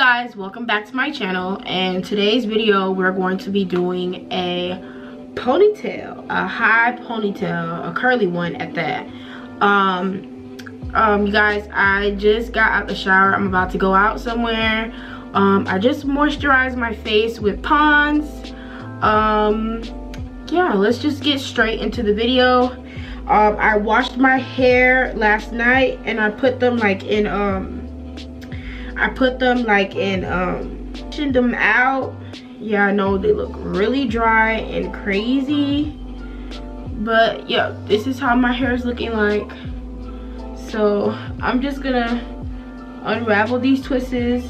guys, welcome back to my channel. And today's video we're going to be doing a ponytail, a high ponytail, a curly one at that. You guys, I just got out the shower. I'm about to go out somewhere. I just moisturized my face with Pond's. Yeah, let's just get straight into the video. I washed my hair last night and I put them like in washing them out. Yeah, I know they look really dry and crazy, but yeah, this is how my hair is looking like. So I'm just gonna unravel these twists and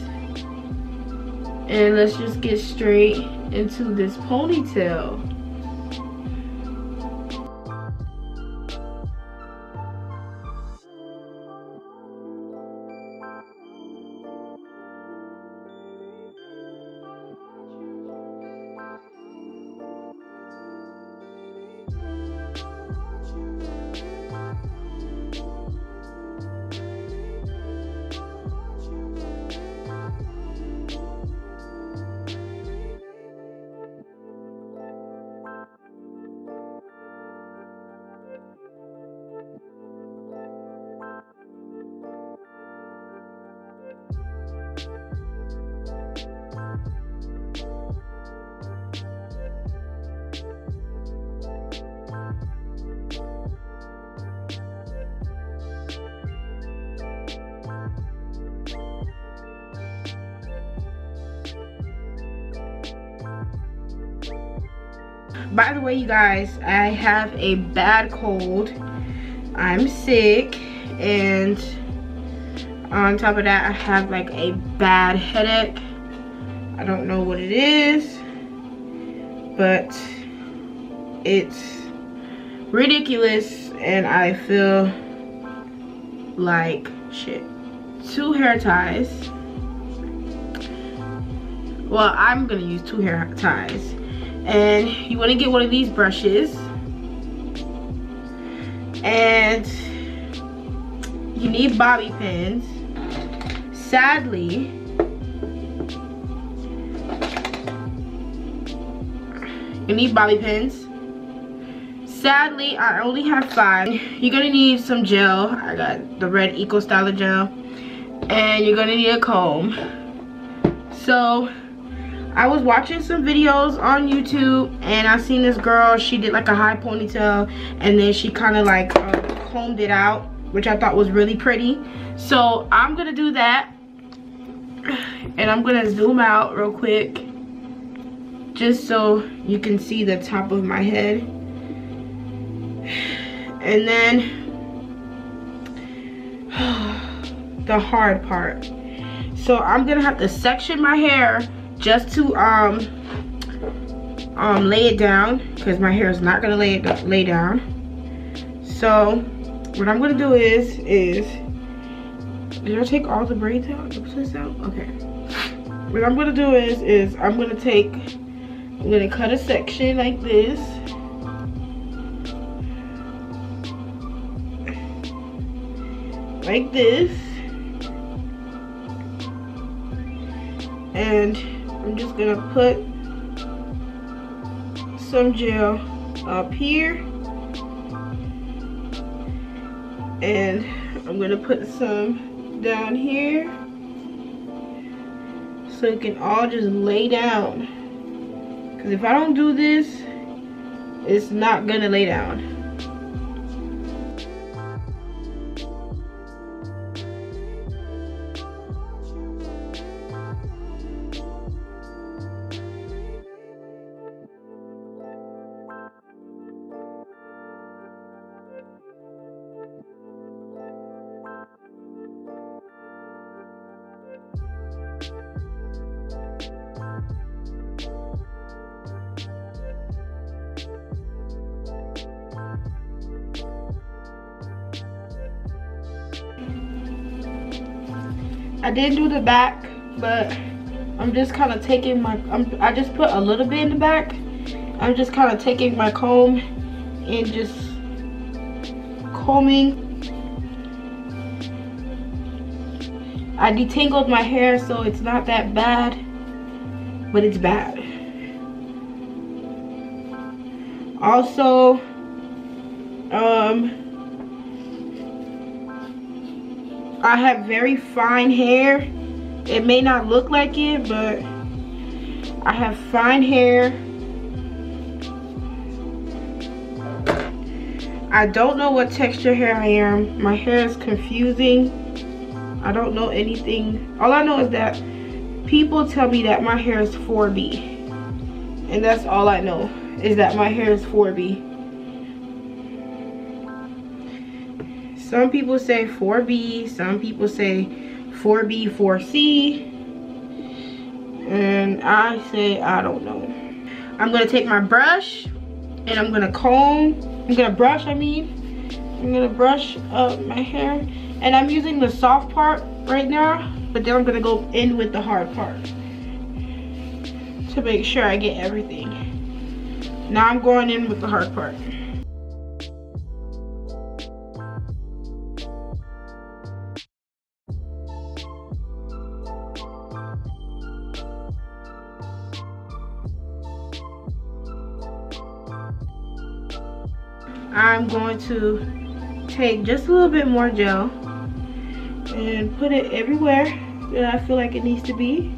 let's just get straight into this ponytail. By the way, you guys, I have a bad cold. I'm sick, and on top of that, I have like a bad headache. I don't know what it is, but it's ridiculous, and I feel like shit. 2 hair ties. Well, I'm gonna use 2 hair ties. And you want to get one of these brushes, and you need bobby pins. Sadly, you need bobby pins. Sadly, I only have 5. You're gonna need some gel. I got the red Eco Styler gel, and you're gonna need a comb. So I was watching some videos on YouTube and I seen this girl. She did like a high ponytail and then she kind of like combed it out, which I thought was really pretty. So I'm gonna do that, and I'm gonna zoom out real quick just so you can see the top of my head. And then the hard part. So I'm gonna have to section my hair just to lay it down, because my hair is not gonna lay down. So what I'm gonna do is did I take all the braids out, the twists out? Okay. What I'm gonna do is I'm gonna cut a section like this. Like this. And I'm just gonna put some gel up here, and I'm gonna put some down here so it can all just lay down, because if I don't do this, it's not gonna lay down. I did do the back, but I'm just kind of taking my, I just put a little bit in the back. I'm just kind of taking my comb and just combing I detangled my hair, so it's not that bad, but it's bad. Also, I have very fine hair. It may not look like it, but I have fine hair. I don't know what texture hair I am. My hair is confusing. I don't know anything. All I know is that people tell me that my hair is 4B. And that's all I know, is that my hair is 4B. Some people say 4B, some people say 4B, 4C. And I say, I don't know. I'm gonna take my brush and I'm gonna comb. I'm gonna brush up my hair. And I'm using the soft part right now, but then I'm gonna go in with the hard part to make sure I get everything. Now I'm going in with the hard part. I'm going to take just a little bit more gel and put it everywhere that I feel like it needs to be.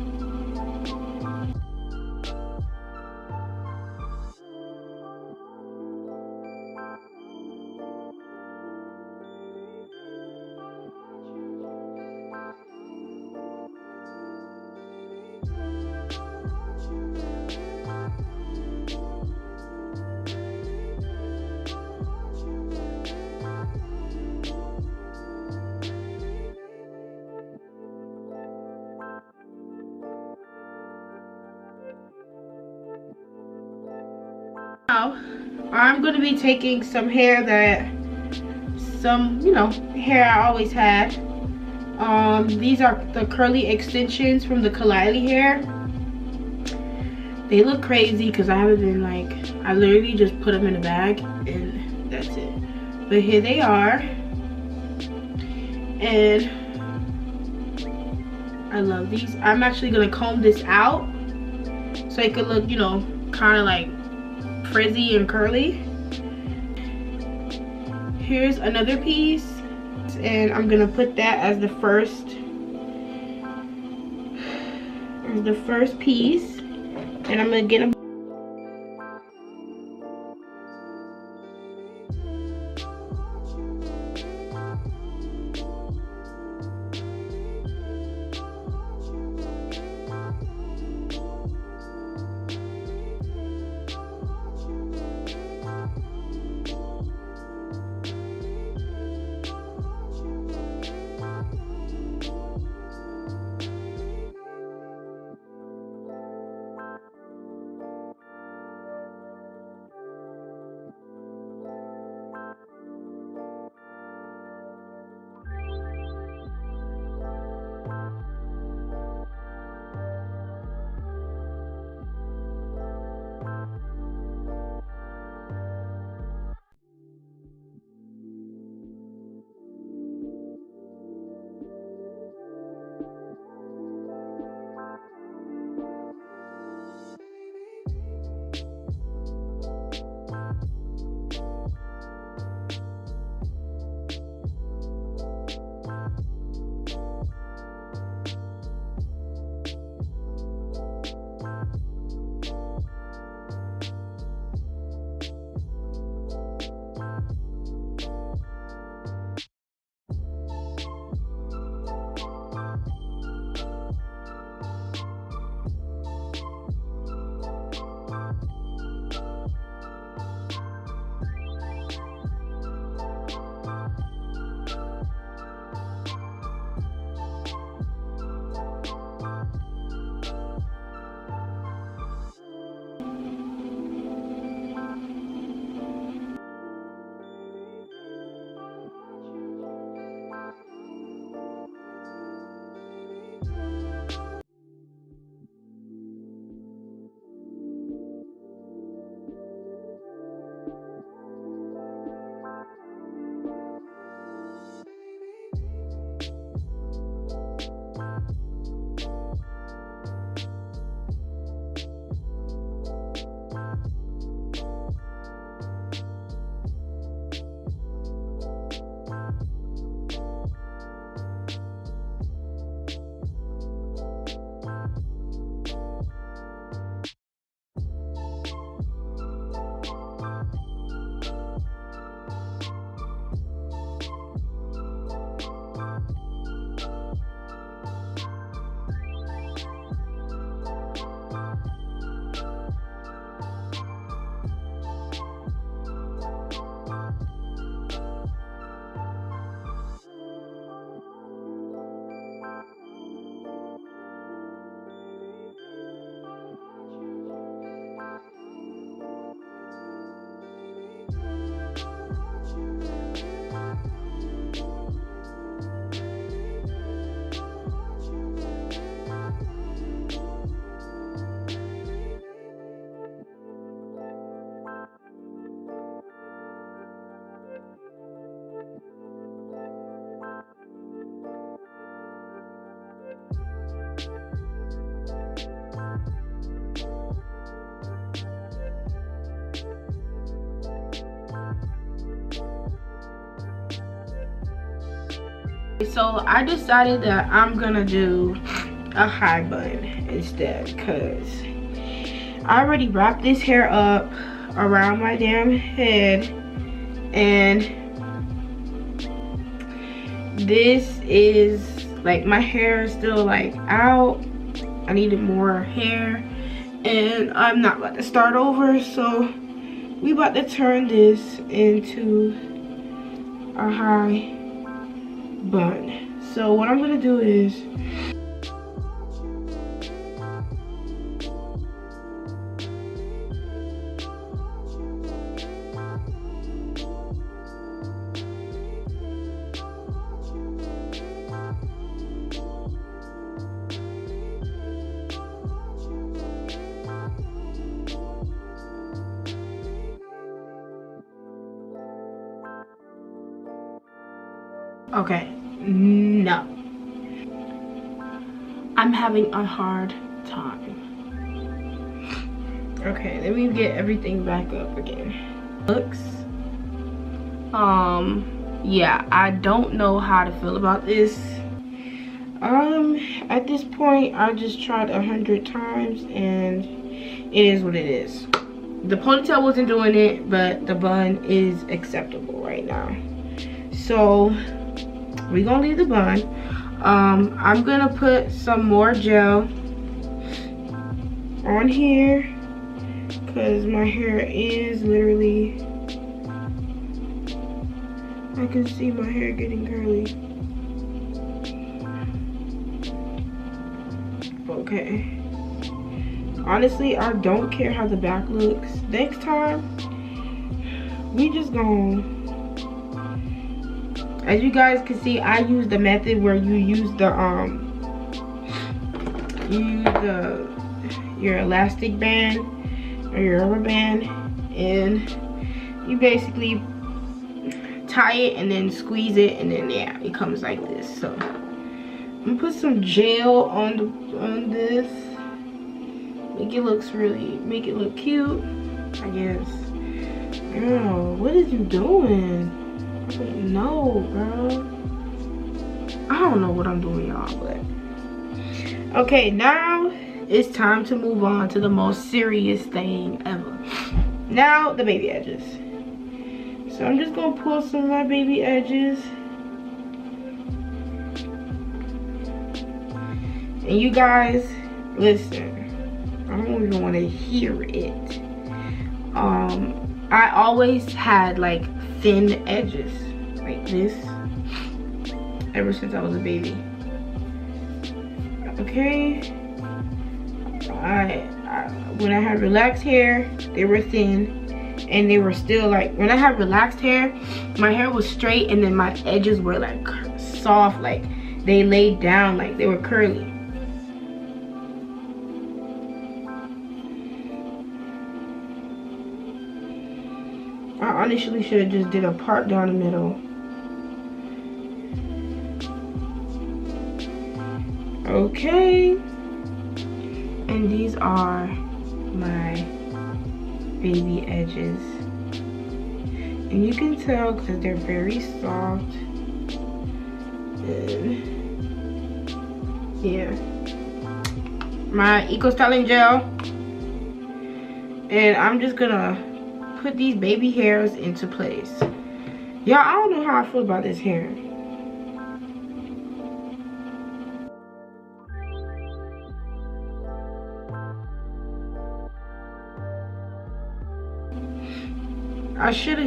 Now, I'm going to be taking some hair that, hair I always had. These are the curly extensions from the KLAIYI hair. They look crazy because I haven't been I literally just put them in a bag and that's it. But here they are. And I love these. I'm actually going to comb this out so it could look, kind of like frizzy and curly. Here's another piece, and I'm gonna put that as the first piece, and I'm gonna get a So I decided that I'm gonna do a high bun instead, because I already wrapped this hair up around my damn head, and this is like, my hair is still like out. I needed more hair, and I'm not about to start over, so we about to turn this into a high bun. So what I'm gonna do is, okay, no, I'm having a hard time. Okay, let me get everything back up again. Looks, yeah, I don't know how to feel about this. At this point, I just tried 100 times, and it is what it is. The ponytail wasn't doing it, but the bun is acceptable right now. So we're gonna leave the bun. I'm gonna put some more gel on here, because my hair is literally, I can see my hair getting curly. Okay, honestly, I don't care how the back looks. Next time, we just gonna, as you guys can see, I use the method where you use the your elastic band or your rubber band, and you basically tie it and then squeeze it, and then yeah, it comes like this. So I'm gonna put some gel on this, make it look cute, I guess. Girl, what is you doing? I don't know, girl. I don't know what I'm doing, y'all, but okay, now it's time to move on to the most serious thing ever. Now, the baby edges. So I'm just gonna pull some of my baby edges. And you guys, listen, I don't even want to hear it. I always had like thin edges like this ever since I was a baby. Okay, when I had relaxed hair, they were thin, and they were still like, when I had relaxed hair, my hair was straight, and then my edges were like soft, like they laid down, like they were curly. I honestly should have just did a part down the middle. Okay, and these are my baby edges, and you can tell because they're very soft. And yeah, my Eco Styling gel, and I'm just gonna put these baby hairs into place. Y'all, I don't know how I feel about this hair. I should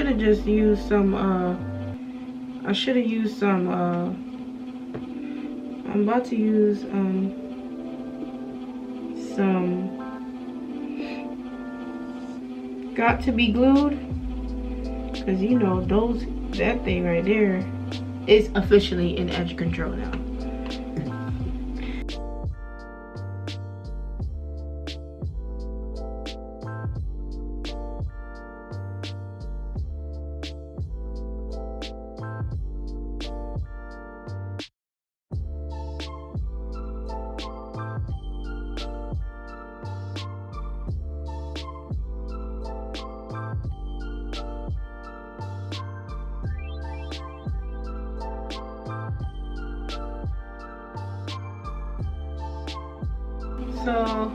have just used some I'm about to use some got to be glued, because you know that thing right there is officially in edge control now. So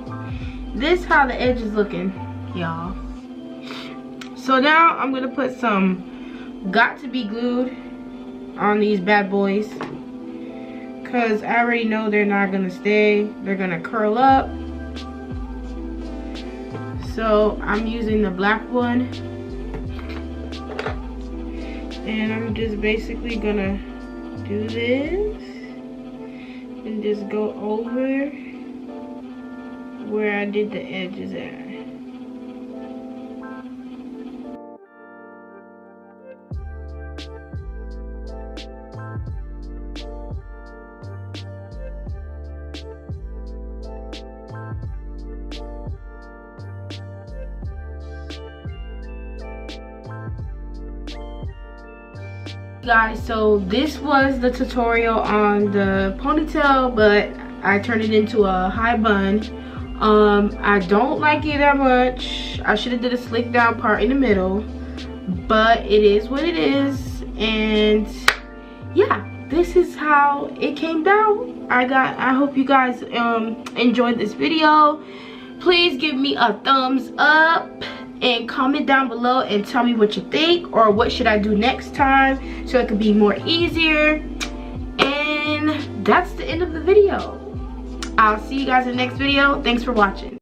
this how the edge is looking, y'all. So now I'm gonna put some got to be glued on these bad boys, because I already know they're not gonna stay. They're gonna curl up. So I'm using the black one, and I'm just basically gonna do this and just go over where I did the edges at. Guys, so this was the tutorial on the ponytail, but I turned it into a high bun. I don't like it that much. I should have did a slick down part in the middle, but it is what it is. And yeah, this is how it came out. I hope you guys enjoyed this video. Please give me a thumbs up and comment down below and tell me what you think, or what should I do next time so it could be more easier. And that's the end of the video. I'll see you guys in the next video. Thanks for watching.